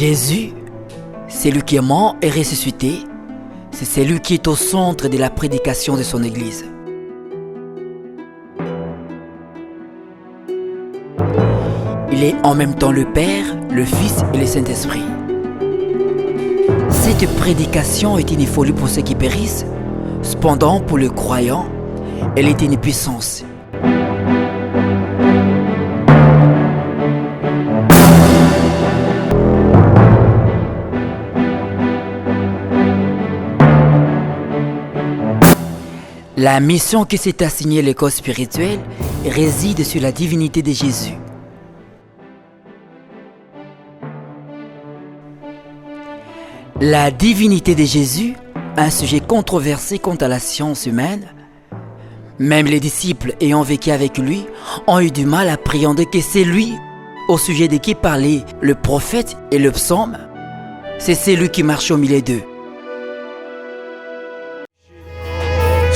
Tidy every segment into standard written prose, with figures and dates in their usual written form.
Jésus, c'est lui qui est mort et ressuscité, c'est celui qui est au centre de la prédication de son Église. Il est en même temps le Père, le Fils et le Saint-Esprit. Cette prédication est une folie pour ceux qui périssent, cependant pour les croyants, elle est une puissance. La mission qui s'est assignée l'école spirituelle réside sur la divinité de Jésus. La divinité de Jésus, un sujet controversé quant à la science humaine. Même les disciples ayant vécu avec lui ont eu du mal à appréhender que c'est lui, au sujet de qui parlait le prophète et le psaume, c'est celui qui marche au milieu d'eux.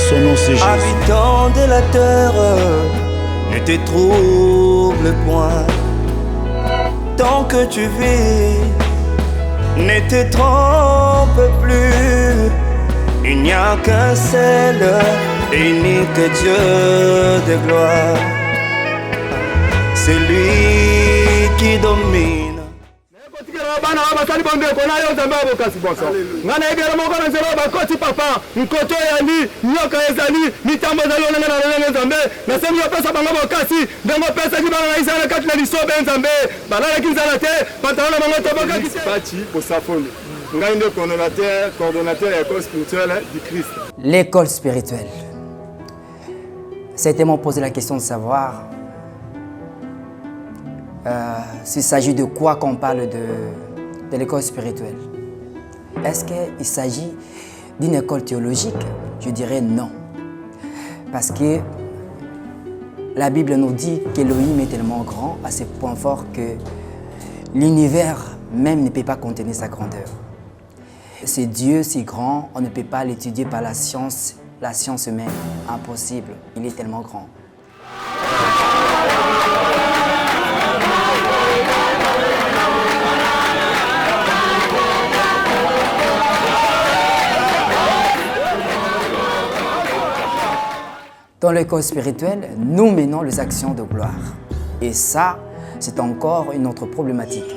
Son nom c'est Jésus. Habitant de la terre, ne te trouble point. Tant que tu vis, ne te trompe plus. Il n'y a qu'un seul et unique Dieu de gloire. C'est lui qui domine. L'école spirituelle. Certainement poser la question de savoir s'il s'agit de quoi qu'on parle de l'école spirituelle. Est-ce qu'il s'agit d'une école théologique? Je dirais non. Parce que la Bible nous dit qu'Élohim est tellement grand, à ce point fort que l'univers même ne peut pas contenir sa grandeur. C'est Dieu si grand, on ne peut pas l'étudier par la science humaine. Impossible, il est tellement grand. Dans l'école spirituelle, nous menons les actions de gloire. Et ça, c'est encore une autre problématique.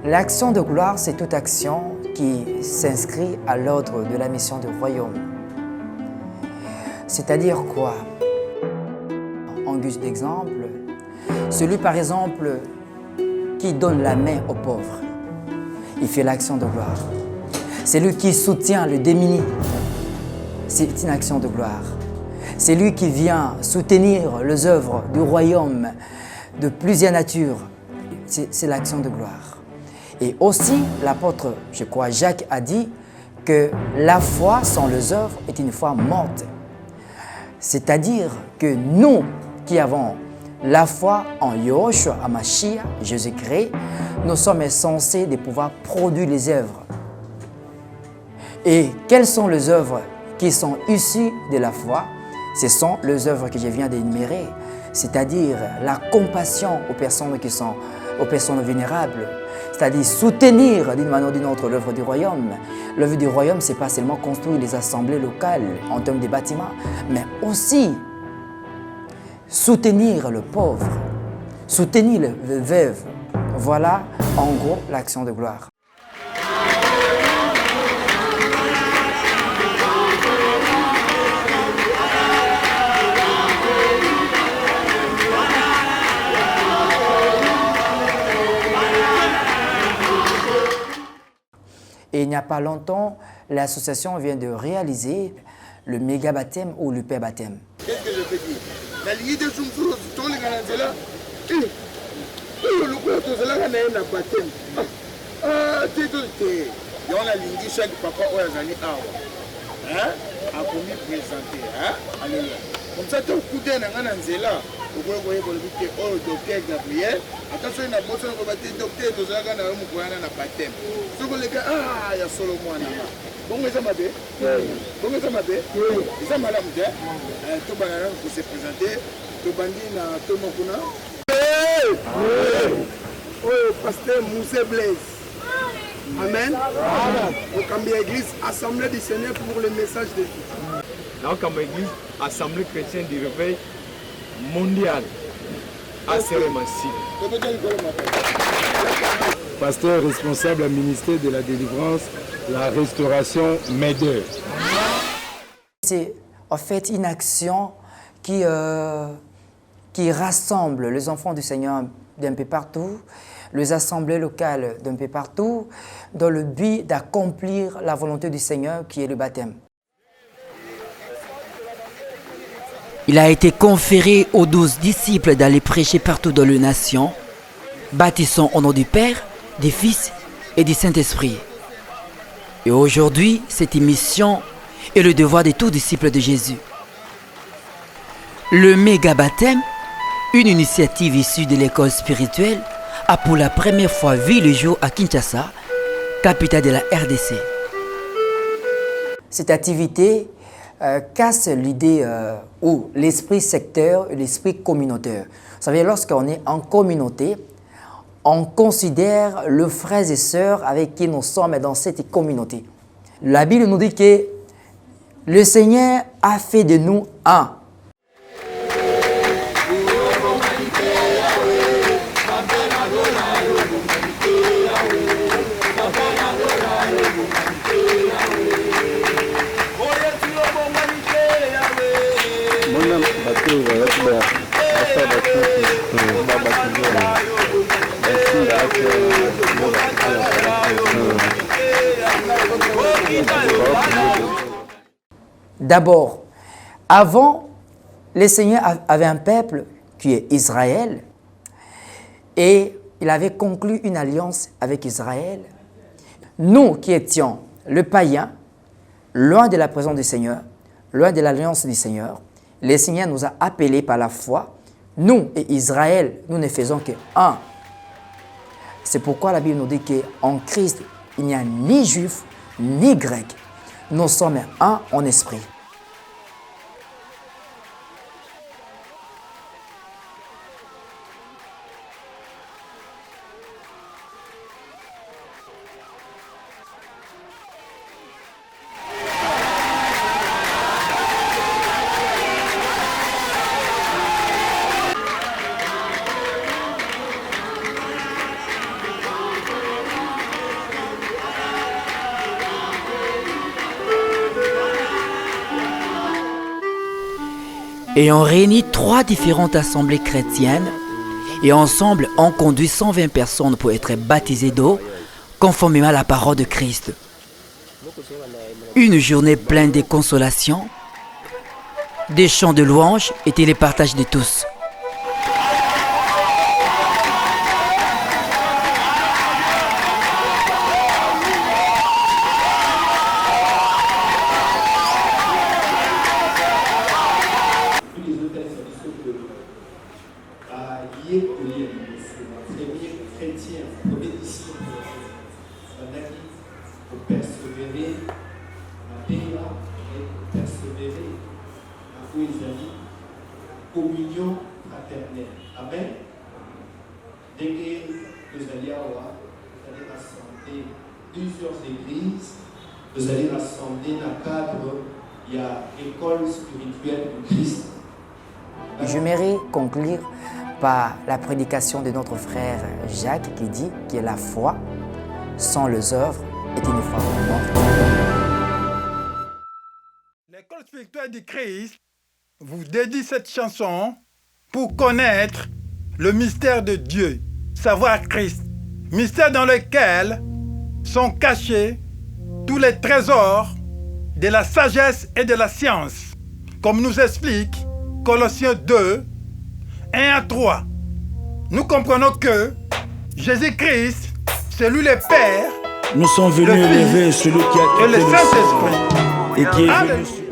L'action de gloire, c'est toute action qui s'inscrit à l'ordre de la mission du royaume. C'est-à-dire quoi? En guise d'exemple, celui par exemple qui donne la main aux pauvres, il fait l'action de gloire. Celui qui soutient le démuni, c'est une action de gloire. C'est lui qui vient soutenir les œuvres du royaume de plusieurs natures. C'est l'action de gloire. Et aussi, l'apôtre, je crois, Jacques a dit que la foi sans les œuvres est une foi morte. C'est-à-dire que nous qui avons la foi en Yahushua HaMashiach, Jésus-Christ, nous sommes censés de pouvoir produire les œuvres. Et quelles sont les œuvres qui sont issues de la foi? Ce sont les œuvres que je viens d'énumérer, c'est-à-dire la compassion aux personnes vulnérables, c'est-à-dire soutenir d'une manière ou d'une autre l'œuvre du royaume. L'œuvre du royaume, ce n'est pas seulement construire les assemblées locales en termes de bâtiments, mais aussi soutenir le pauvre, soutenir le veuve. Voilà en gros l'action de gloire. Et il n'y a pas longtemps, l'association vient de réaliser le méga baptême ou le père baptême. Qu'est-ce que je peux dire? La ligne de Jumfuro, tout le Ganazela, le baptême. Ah, il y a la ligne chaque papa ou un ami a commis présenter. Alléluia. Comme ça, tu as coupé un Ganazela. Vous voyez le docteur Gabriel. Attention, il y a un docteur qui a un baptême. Ce que les gars, il y a solo moi. Bon, mais ça m'a fait. Bon, mais ça m'a fait. Ça m'a fait. Tout le monde pour se présenter. Tout le monde tout le monde. Oh, pasteur Moussé Blaise. Amen. Donc, comme l'église, Assemblée du Seigneur pour le message de vie. Donc, comme église, Assemblée chrétienne du réveil mondial. Asseré-Massy. Pasteur responsable au ministère de la délivrance, la restauration, Médeur. C'est en fait une action qui rassemble les enfants du Seigneur d'un peu partout, les assemblées locales d'un peu partout, dans le but d'accomplir la volonté du Seigneur qui est le baptême. Il a été conféré aux 12 disciples d'aller prêcher partout dans les nations, baptisant au nom du Père, du Fils et du Saint-Esprit. Et aujourd'hui, cette mission est le devoir de tous disciples de Jésus. Le méga-baptême, une initiative issue de l'école spirituelle, a pour la première fois vu le jour à Kinshasa, capitale de la RDC. Cette activité casse l'idée ou l'esprit secteur et l'esprit communautaire. Vous savez, lorsqu'on est en communauté, on considère les frères et sœurs avec qui nous sommes dans cette communauté. La Bible nous dit que le Seigneur a fait de nous un. D'abord, avant, le Seigneur avait un peuple qui est Israël et il avait conclu une alliance avec Israël. Nous qui étions le païen, loin de la présence du Seigneur, loin de l'alliance du Seigneur, le Seigneur nous a appelés par la foi. Nous et Israël, nous ne faisons qu'un. C'est pourquoi la Bible nous dit qu'en Christ, il n'y a ni juif ni grec. Nous sommes un en esprit. Et on réunit 3 différentes assemblées chrétiennes et ensemble on conduit 120 personnes pour être baptisées d'eau conformément à la parole de Christ. Une journée pleine de consolations, des chants de louanges et de les partages de tous. Communion fraternelle. Amen. Dès que vous allez rassembler plusieurs églises, vous allez rassembler dans le cadre, il y a l'école spirituelle du Christ. J'aimerais conclure par la prédication de notre frère Jacques qui dit que la foi sans les œuvres est une foi morte. L'école spirituelle du Christ vous dédie cette chanson pour connaître le mystère de Dieu, savoir Christ, mystère dans lequel sont cachés tous les trésors de la sagesse et de la science, comme nous explique Colossiens 2, 1 à 3. Nous comprenons que Jésus-Christ, c'est lui le Père, Nous sommes venus élever celui qui a et le quitté le ciel Saint-Esprit. et qui est venu Alléluia. sur